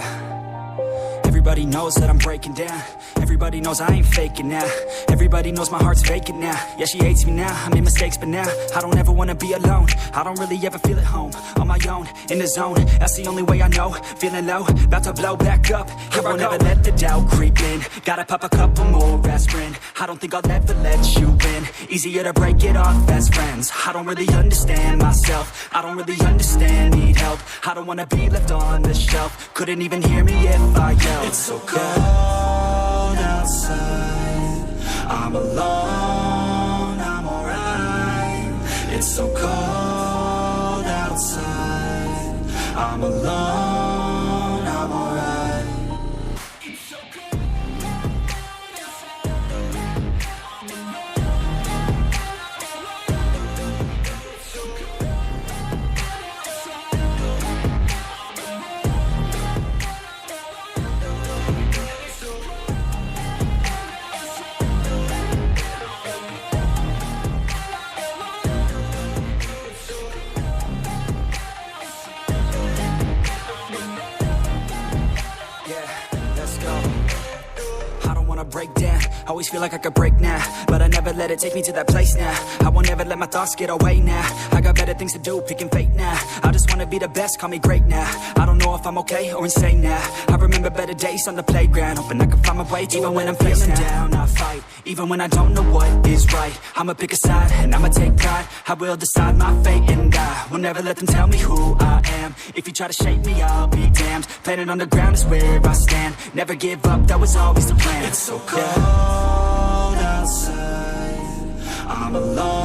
yeah. Everybody knows that I'm breaking down. Everybody knows I ain't faking now. Everybody knows my heart's vacant now. Yeah, she hates me now, I made mistakes but now I don't ever wanna be alone. I don't really ever feel at home. On my own, in the zone, that's the only way I know. Feeling low, about to blow back up. Here I won't ever let the doubt creep in. Gotta pop a couple more aspirin. I don't think I'll ever let you in. Easier to break it off best friends. I don't really understand myself. I don't really understand, need help. I don't wanna be left on the shelf. Couldn't even hear me if I yelled. It's so cold outside, I'm alone, I'm alright. It's so cold outside, I'm alone, I'm alright. It's so cold outside, I'm alone. It's so cold outside, break down, always feel like I could break now, but I never let it take me to that place now. I won't ever let my thoughts get away now. I got better things to do, picking fate now. I just wanna be the best, call me great now. I don't know if I'm okay or insane now. I remember better days on the playground, hoping I can find my way to even when I'm feeling down. I fight, even when I don't know what is right. I'ma pick a side, and I'ma take pride. I will decide my fate, and I will never let them tell me who I am. If you try to shape me, I'll be damned. Planet on the ground is where I stand. Never give up, that was always the plan. It's so cold outside, I'm alone.